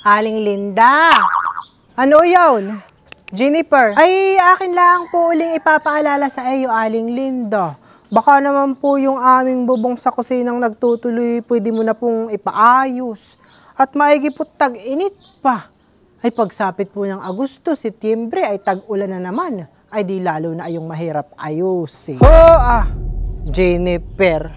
Aling Linda. Ano yun? Jennifer. Ay, akin lang po uling ipapaalala sa iyo, Aling Linda. Baka naman po yung aming bubong sa kusinang nagtutuloy, pwede mo na pong ipaayos. At maigi po tag-init pa. Ay pagsapit po ng Agosto, Setyembre ay tag-ulan na naman. Ay di lalo na ayong mahirap ayusin. Jennifer.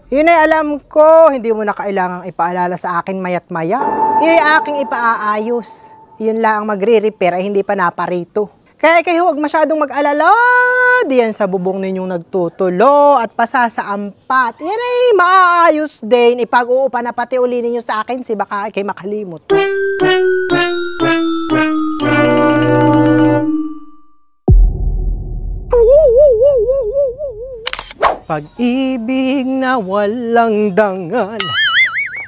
Yun ay alam ko, hindi mo na kailangang ipaalala sa akin mayat maya. Yun ay aking ipaaayos. Yun lang ang magre-repair ay hindi pa naparito. Kaya kayo huwag masyadong mag-alala diyan sa bubong ninyong nagtutulo at pasasaampat. Yan ay maayos din. Ipag-uupa na pati uli ninyo sa akin si baka kay makalimot. Pag-ibig na walang dangal.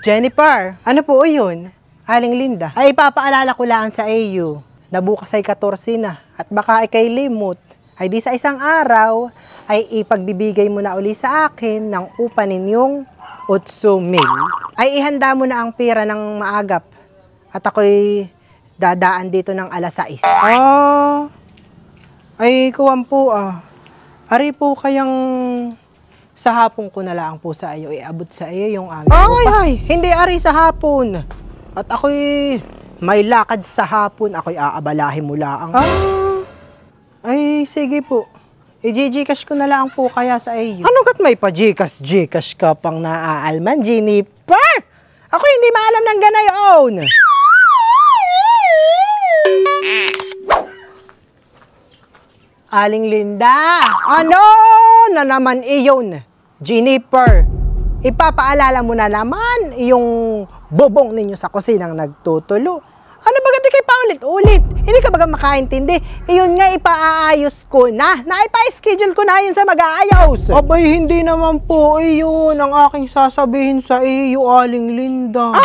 Jennifer, ano po yun? Aling Linda. Ay ipapaalala ko lang sa iyo na bukas ay 14 na at baka ay kay limot. Ay di sa isang araw ay ipagbibigay mo na uli sa akin ng upa ninyong 8,000. Ay ihanda mo na ang pera ng maagap at ako'y dadaan dito ng alas 6. Ay kuwan po Ari po kayang sa hapon ko na lang po sa iyo, iabot sa iyo yung aming upa. Ay, hindi ari sa hapon. At ako'y may lakad sa hapon, ako'y aabalahin mo lang. Ay, sige po. I-Gcash ko na lang po kaya sa iyo. Ano kat may pa-Gcash ka pang naaalman, Jennifer? Ako hindi maalam ng ganayon. Aling Linda, ano na naman iyon? Jennifer, ipapaalala mo na naman yung bubong ninyo sa kusinang nagtutulo. Ano baga di kayo paulit-ulit? Hindi ka baga makaintindi? Iyon nga ipaayos ko na. Naipa-schedule ko na yun sa mag-aayos. Abay, hindi naman po iyon ang aking sasabihin sa iyo, Aling Linda.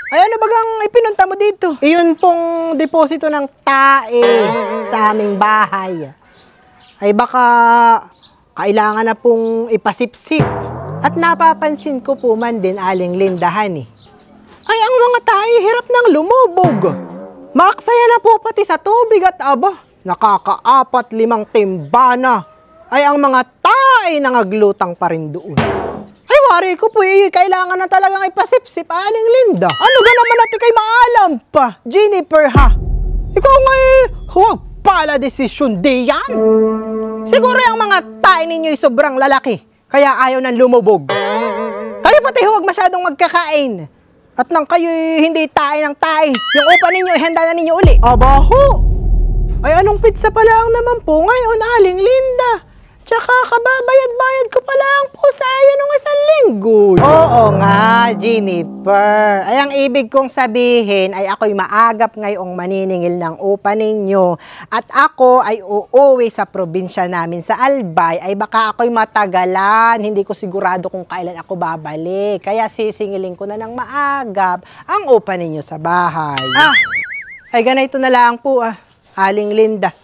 Ay ano bagang ipinunta mo dito? Iyon pong deposito ng tae sa aming bahay. Ay baka kailangan na pong ipasipsip. At napapansin ko po man din, Aling Lindahan ay ang mga tae hirap ng lumubog. Maksaya na po pati sa tubig at nakaka-4-5 timba na. Ay ang mga tae nangaglutang pa rin doon. Ay wari ko po kailangan na talagang ipasipsip, Aling Linda. Ano ga naman natin kay maalam pa, Jennifer ha? Ikaw nga huwag pala desisyon diyan. Siguro yung mga tae ninyo'y sobrang lalaki, kaya ayaw nang lumubog. Kayo pati huwag masyadong magkakain. At nang kayo hindi tae ng tae, yung upa ninyo ihanda na ninyo uli. Abaho! Ay anong pizza pa lang naman po ngayon, Aling Linda? Tsaka kababayad-bayad ko pa lang po sa iyo nung 1 linggo. Oo nga, Jennifer. Ay ang ibig kong sabihin ay ako'y maagap ngayong maniningil ng upa ninyo. At ako ay uuwi sa probinsya namin sa Albay. Ay baka ako'y matagalan. Hindi ko sigurado kung kailan ako babalik. Kaya sisingilin ko na ng maagap ang upa ninyo sa bahay. Ay ganito na lang po Aling Linda.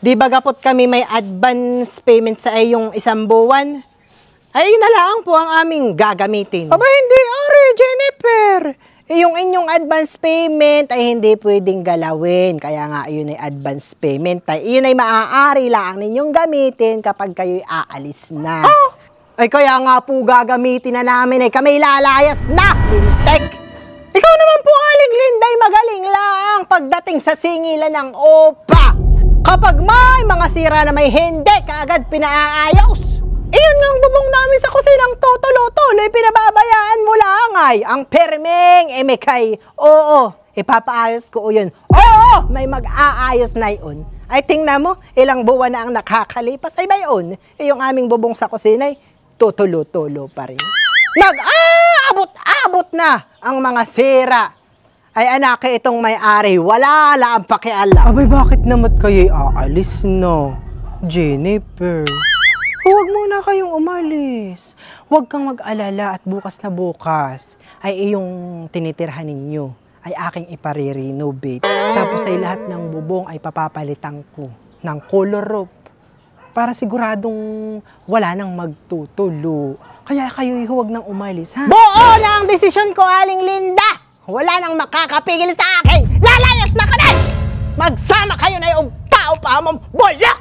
Di ba gapot kami may advance payment sa iyong 1 buwan? Ay, yun na lang po ang aming gagamitin. Aba, hindi, Ari, Jennifer. Yung inyong advance payment ay hindi pwedeng galawin. Kaya nga, yun ay advance payment. Yun ay maaari lang ninyong gamitin kapag kayo'y aalis na. Ay, kaya nga po gagamitin na namin ay kami lalayas na, Pintek. Ikaw naman po, Aling Linda, ay magaling lang pagdating sa singilan ng opa. Kapag may mga sira na may hindi kaagad pinaayos. Iyon nga ang bubong namin sa kusinang tutulo-tuloy, pinababayaan mo lang ay ang permeng emekay. Oo, ipapaayos ko yun. Oo, may mag-aayos na yun. Ay tingnan mo, ilang buwan na ang nakakalipas ay bayon. Yung aming bubong sa kusina ay tutulo-tulo pa rin. Nag-aabot-abot na ang mga sira. Ay anak, itong may-ari, wala lang pakialam. Abay, bakit naman kayo'y aalis no? Jennifer, huwag muna kayong umalis. Huwag kang mag-alala at bukas na bukas ay iyong tinitirhan ninyo ay aking ipare-renovate. Tapos ay lahat ng bubong ay papapalitan ko ng color roof para siguradong wala nang magtutulo. Kaya kayo'y huwag nang umalis, ha? Buo na ang desisyon ko, Aling Linda! Wala nang makakapigil sa akin! Lalayas na kami! Magsama kayo na yung tao pa mong bulok!